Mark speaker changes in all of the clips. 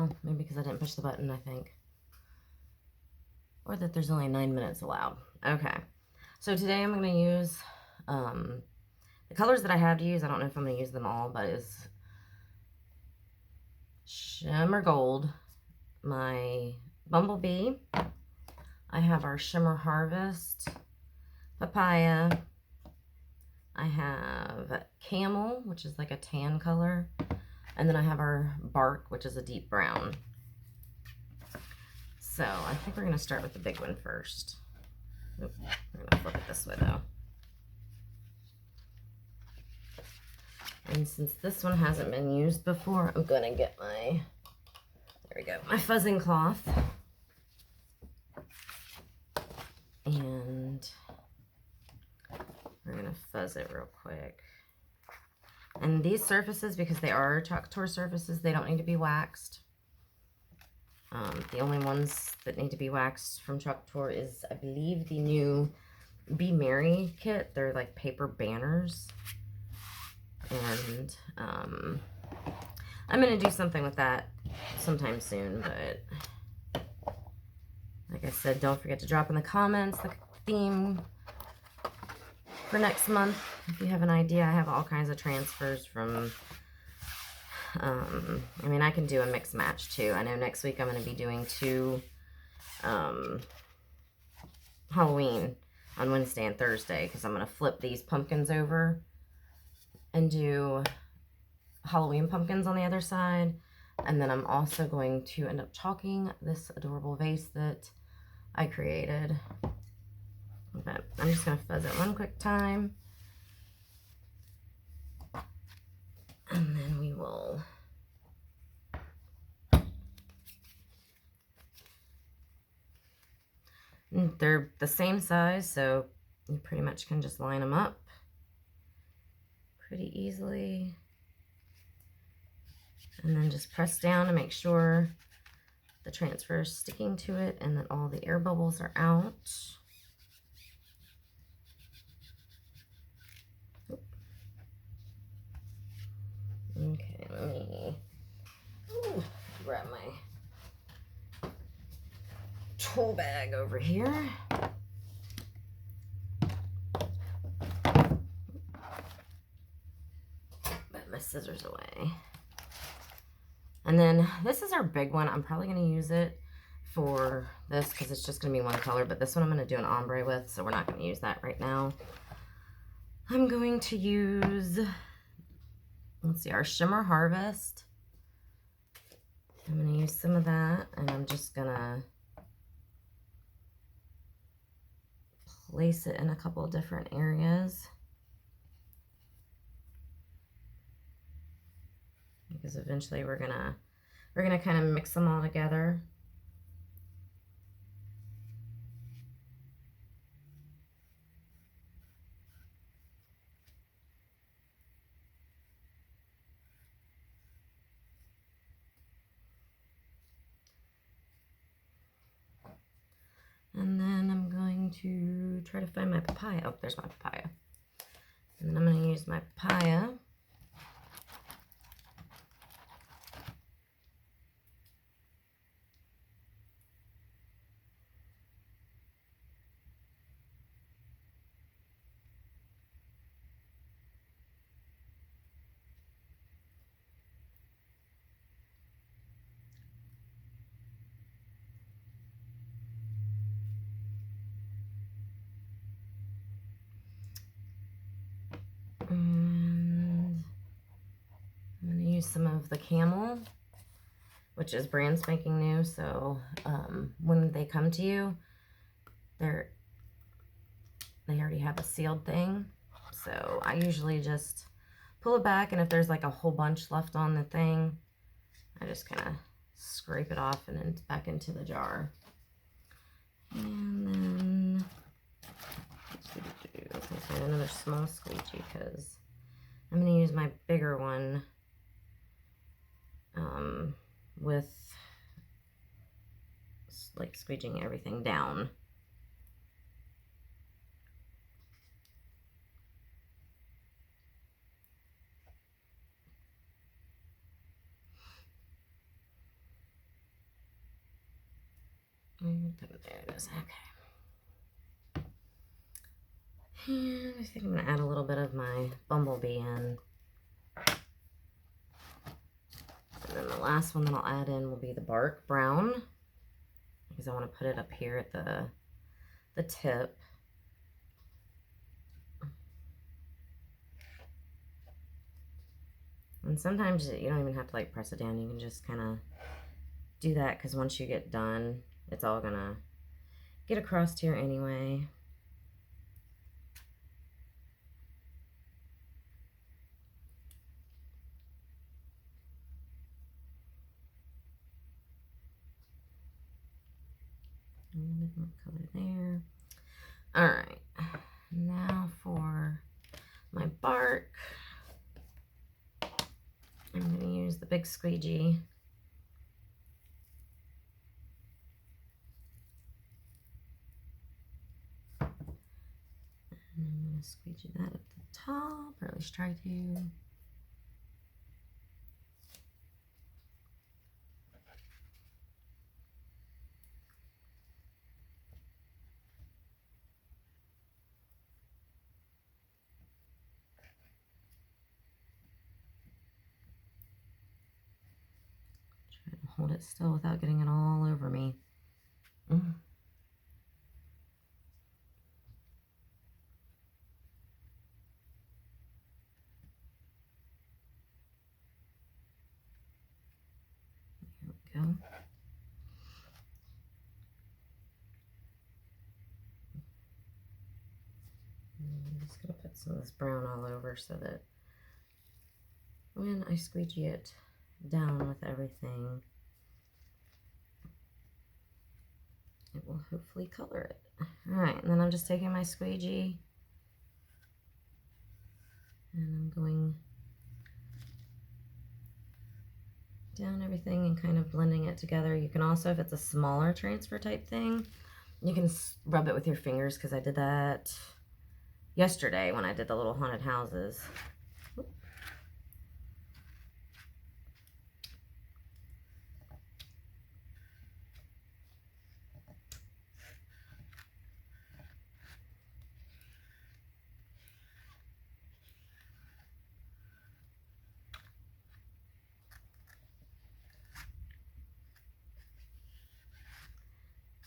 Speaker 1: Oh, maybe because I didn't push the button, I think. Or that there's only 9 minutes allowed. Okay. So today I'm going to use the colors that I have to use. I don't know if I'm going to use them all, but it's Shimmer Gold, my Bumblebee. I have our Shimmer Harvest, Papaya. I have Camel, which is like a tan color. And then I have our Bark, which is a deep brown. So I think we're going to start with the big one first. Oop, we're going to flip it this way though. And since this one hasn't been used before, I'm going to get my, there we go, my fuzzing cloth. And we're going to fuzz it real quick. And these surfaces, because they are Chalk Tour surfaces, they don't need to be waxed. The only ones that need to be waxed from Chalk Tour is, I believe, the new Be Merry kit. They're like paper banners. And I'm going to do something with that sometime soon. But like I said, don't forget to drop in the comments the theme for next month. If you have an idea, I have all kinds of transfers from, I mean, I can do a mix match too. I know next week I'm going to be doing 2 Halloween on Wednesday and Thursday, because I'm going to flip these pumpkins over and do Halloween pumpkins on the other side. And then I'm also going to end up chalking this adorable vase that I created. But I'm just going to fuzz it one quick time. And then we will they're the same size, so you pretty much can just line them up pretty easily. And then just press down to make sure the transfer is sticking to it and that all the air bubbles are out. Okay, let me grab my tool bag over here. Put my scissors away. And then this is our big one. I'm probably going to use it for this because it's just going to be one color, but this one I'm going to do an ombre with, so we're not going to use that right now. I'm going to use, let's see, our Shimmer Harvest. I'm going to use some of that, and I'm just going to place it in a couple of different areas, because eventually we're gonna kind of mix them all together. And then I'm going to try to find my papaya. Oh, there's my papaya. And then I'm going to use my papaya. And I'm going to use some of the Camel, which is brand spanking new. So when they come to you, they already have a sealed thing. So I usually just pull it back, and if there's like a whole bunch left on the thing, I just kind of scrape it off and then back into the jar. And then okay, another small squeegee, because I'm going to use my bigger one with like squeegeeing everything down. There it is. Okay. And I think I'm going to add a little bit of my Bumblebee in. And then the last one that I'll add in will be the Bark Brown, because I want to put it up here at the tip. And sometimes you don't even have to like press it down. You can just kind of do that, because once you get done, it's all going to get across here anyway. A little bit more color there. All right, now for my bark, I'm going to use the big squeegee. And I'm going to squeegee that up the top, or at least try to. Hold it still without getting it all over me. Mm. There we go. I'm just going to put some of this brown all over so that when I squeegee it down with everything, it will hopefully color it. All right, and then I'm just taking my squeegee and I'm going down everything and kind of blending it together. You can also, if it's a smaller transfer type thing, you can rub it with your fingers, because I did that yesterday when I did the little haunted houses.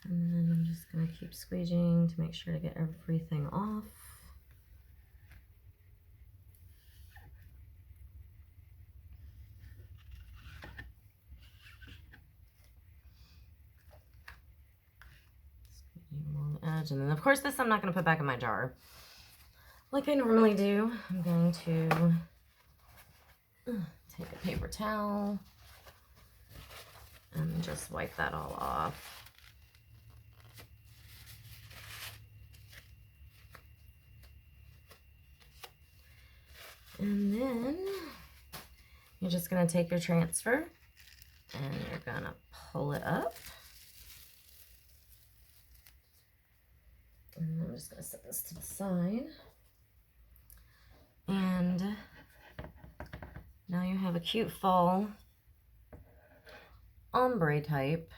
Speaker 1: And then I'm just going to keep squeegeeing to make sure to get everything off. Squeegeeing along the edge. And then, of course, this I'm not going to put back in my jar like I normally do. I'm going to take a paper towel and just wipe that all off. And then you're just going to take your transfer and you're going to pull it up. And I'm just going to set this to the side. And now you have a cute fall ombre type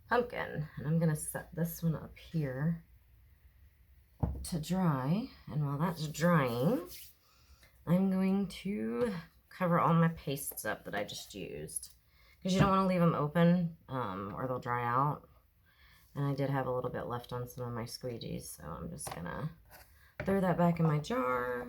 Speaker 1: pumpkin. And I'm going to set this one up here to dry. And while that's drying, I'm going to cover all my pastes up that I just used, because you don't want to leave them open or they'll dry out. And I did have a little bit left on some of my squeegees, so I'm just gonna throw that back in my jar.